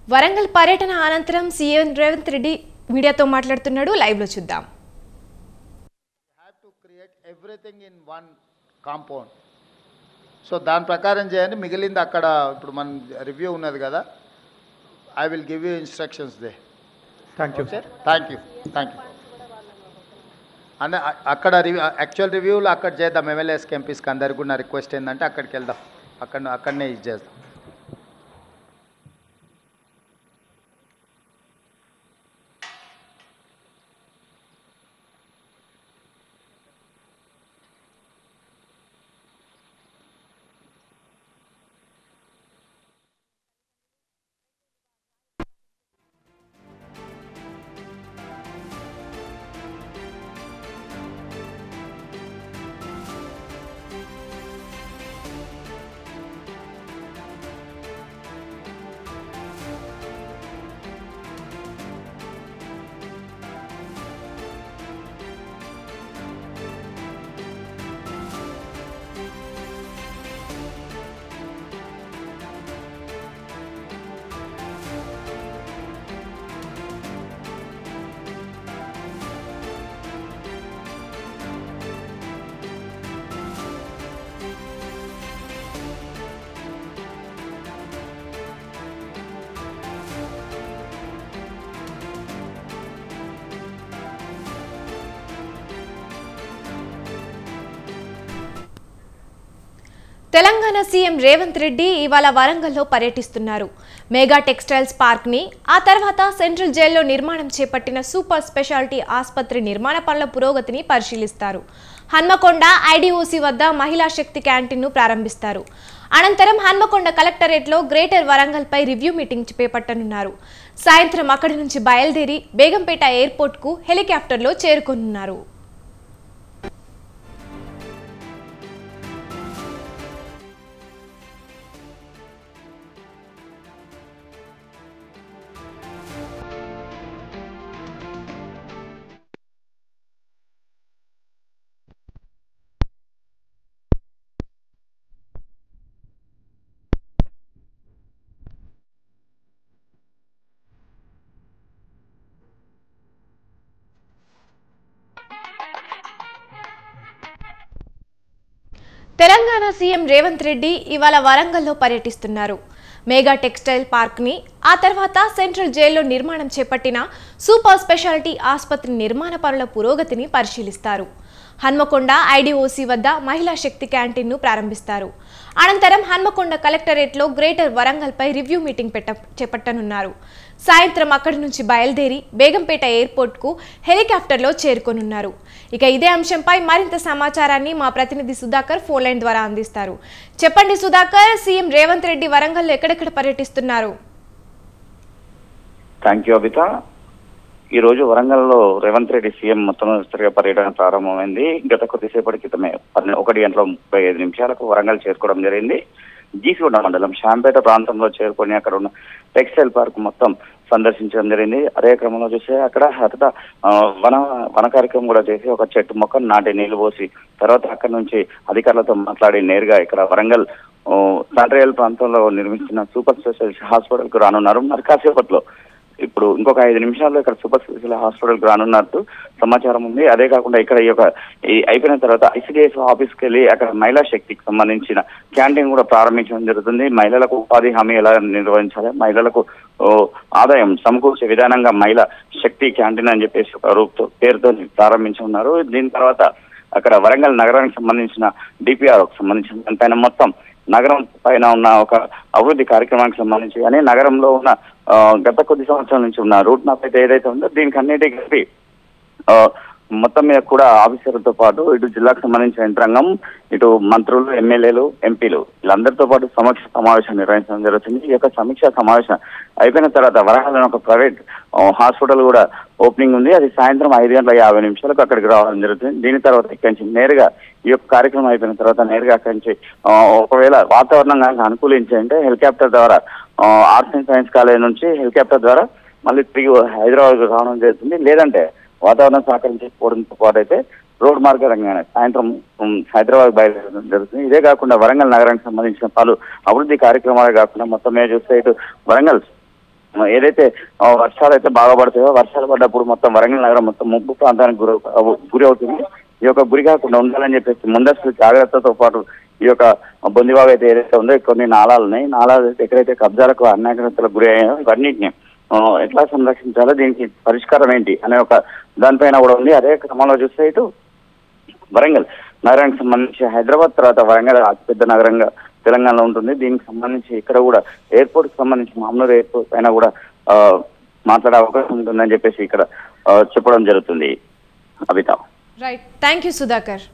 వరంగల్ పర్యటన అనంతరం సీఎం రేవంత్ రెడ్డి మీడియాతో మాట్లాడుతున్నాడు. లైవ్ లో చూద్దాం. Everything in one compound. So దాని ప్రకారం చేయండి. మిగిలింది అక్కడ ఇప్పుడు మన రివ్యూ ఉన్నది కదా, I will give you instructions they. Thank you sir. Thank you. అన్న అక్కడ యాక్చువల్ రివ్యూలో అక్కడ చేద్దాం. ఎమ్మెల్యేస్కి ఎంపీస్కి అందరికి కూడా రిక్వెస్ట్ ఏంటంటే అక్కడికి వెళ్దాం, అక్కడనే ఇది చేద్దాం. తెలంగాణ సీఎం రేవంత్ రెడ్డి ఇవాళ వరంగల్లో పర్యటిస్తున్నారు. మెగా టెక్స్టైల్స్ పార్క్ ని, ఆ తర్వాత సెంట్రల్ జైల్లో నిర్మాణం చేపట్టిన సూపర్ స్పెషాలిటీ ఆసుపత్రి నిర్మాణ పనుల పురోగతిని పరిశీలిస్తారు. హన్మకొండ ఐడిఓసి వద్ద మహిళా శక్తి క్యాంటీన్ ను ప్రారంభిస్తారు. అనంతరం హన్మకొండ కలెక్టరేట్లో గ్రేటర్ వరంగల్ పై రివ్యూ మీటింగ్ చేపట్టనున్నారు. సాయంత్రం అక్కడి నుంచి బయలుదేరి బేగంపేట ఎయిర్పోర్ట్ కు హెలికాప్టర్లో చేరుకోనున్నారు. తెలంగాణ సీఎం రేవంత్ రెడ్డి ఇవాళ వరంగల్లో పర్యటిస్తున్నారు. మెగా టెక్స్టైల్ పార్క్ ని, ఆ తర్వాత సెంట్రల్ జైల్లో నిర్మాణం చేపట్టిన సూపర్ స్పెషాలిటీ ఆసుపత్రి నిర్మాణ పనుల పురోగతిని పరిశీలిస్తారు. హన్మకొండ ఐడిఓసి వద్ద మహిళా శక్తి క్యాంటీన్ ను ప్రారంభిస్తారు. అనంతరం హన్మకొండ కలెక్టరేట్లో గ్రేటర్ వరంగల్ పై రివ్యూ మీటింగ్ చేపట్టనున్నారు. సాయంత్రం అక్కడి నుంచి బయలుదేరి బేగంపేట ఎయిర్పోర్ట్ కు హెలికాప్టర్లో చేరుకోనున్నారు. ఇక ఇదే అంశంపై మరింత సమాచారాన్ని మా ప్రతినిధి సుధాకర్ ఫోన్ లైన్ ద్వారా అందిస్తారు. చెప్పండి సుధాకర్, సీఎం రేవంత్ రెడ్డి వరంగల్లో ఎక్కడెక్కడ పర్యటిస్తున్నారు? Thank you Abitha. ఈ రోజు వరంగల్లో రేవంత్ రెడ్డి సీఎం మొట్టమొదటిసారిగా పర్యటన ప్రారంభమైంది. గత కొద్దిసేపటి క్రితమే 1:35 వరంగల్ చేరుకోవడం జరిగింది. జీసీగూడ మండలం శాంపేట ప్రాంతంలో చేరుకొని అక్కడ ఉన్న టెక్స్టైల్ పార్క్ మొత్తం సందర్శించడం జరిగింది. అదే క్రమంలో చూస్తే అక్కడ వన కార్యక్రమం కూడా చేసి ఒక చెట్టు మొక్కను నాటి నీళ్లు పోసి తర్వాత అక్కడ నుంచి అధికారులతో మాట్లాడి నేరుగా ఇక్కడ వరంగల్ తండ్రియల్ ప్రాంతంలో నిర్మించిన సూపర్ స్పెషాలిటీ హాస్పిటల్ కు రానున్నారు. మరి కాసేపట్లో ఇప్పుడు ఇంకొక 5 నిమిషాల్లో ఇక్కడ సూపర్ స్పెషాలిటీ హాస్పిటల్ కు రానున్నట్టు సమాచారం ఉంది. అదే కాకుండా ఇక్కడ ఈ అయిపోయిన తర్వాత ఐసిడిఎస్ ఆఫీస్కి వెళ్ళి అక్కడ మహిళా శక్తికి సంబంధించిన క్యాంటీన్ కూడా ప్రారంభించడం జరుగుతుంది. మహిళలకు ఉపాధి హామీ ఎలా నిర్వహించాలి, మహిళలకు ఆదాయం సమకూర్చే విధానంగా మహిళా శక్తి క్యాంటీన్ అని చెప్పేసి ఒక పేరుతో ప్రారంభించున్నారు. దీని తర్వాత అక్కడ వరంగల్ నగరానికి సంబంధించిన డిపిఆర్ సంబంధించిన దానిపైన మొత్తం నగరం పైన ఉన్న ఒక అభివృద్ధి కార్యక్రమానికి సంబంధించి కానీ నగరంలో ఉన్న గత కొద్ది సంవత్సరాల నుంచి ఉన్న రూట్ మ్యాప్ అయితే ఏదైతే ఉందో దీనికి అన్నిటికీ కలిపి మొత్తం మీద కూడా ఆఫీసర్లతో పాటు ఇటు జిల్లాకు సంబంధించిన యంత్రాంగం, ఇటు మంత్రులు, ఎమ్మెల్యేలు, ఎంపీలు వీళ్ళందరితో పాటు సమీక్ష సమావేశం నిర్వహించడం జరుగుతుంది. ఈ యొక్క సమీక్ష సమావేశం అయిపోయిన తర్వాత వరంగల్ ఒక ప్రైవేట్ హాస్పిటల్ కూడా ఓపెనింగ్ ఉంది. అది సాయంత్రం 5:50 అక్కడికి రావడం జరుగుతుంది. దీని తర్వాత ఇక్కడి నుంచి నేరుగా ఈ యొక్క కార్యక్రమం అయిపోయిన తర్వాత నేరుగా అక్కడి నుంచి ఒకవేళ వాతావరణం కనుక అనుకూలించంటే హెలికాప్టర్ ద్వారా ఆర్ట్స్ అండ్ సైన్స్ కాలేజ్ నుంచి హెలికాప్టర్ ద్వారా మళ్ళీ తిరిగి హైదరాబాద్ రావడం జరుగుతుంది. లేదంటే వాతావరణం సహకరించకపోవడంతో పాటు అయితే రోడ్ మార్గంగానే సాయంత్రం హైదరాబాద్ బయలుదేరడం జరుగుతుంది. ఇదే కాకుండా వరంగల్ నగరానికి సంబంధించిన పలు అభివృద్ధి కార్యక్రమాలే కాకుండా మొత్తం మీద చూస్తే ఇటు వరంగల్ ఏదైతే వర్షాలు అయితే బాగా పడతాయో వర్షాలు పడ్డప్పుడు మొత్తం వరంగల్ నగరం మొత్తం ముంపు ప్రాంతానికి గురి అవుతుంది. ఈ యొక్క గురి కాకుండా ఉండాలని చెప్పేసి ముందస్తు జాగ్రత్తతో పాటు ఈ యొక్క బొందివాగు అయితే ఏదైతే ఉందో కొన్ని నాళాలు ఉన్నాయి. నాళాలు ఎక్కడైతే కబ్జాలకు అన్యాగ్రతలకు గురి అయ్యాయో ఇవన్నిటిని ఎట్లా సంరక్షించాలో దీనికి పరిష్కారం ఏంటి అనే ఒక దానిపైన కూడా ఉంది. అదే క్రమంలో చూస్తే ఇటు వరంగల్ నగరానికి సంబంధించి హైదరాబాద్ తర్వాత వరంగల్ అతిపెద్ద నగరంగా తెలంగాణలో ఉంటుంది. దీనికి సంబంధించి ఇక్కడ కూడా ఎయిర్పోర్ట్ కి సంబంధించి మామూలు ఎయిర్పోర్ట్ పైన కూడా మాట్లాడే అవకాశం ఉంటుందని చెప్పేసి ఇక్కడ చెప్పడం జరుగుతుంది. Abhita. Right, thank you Sudhakar.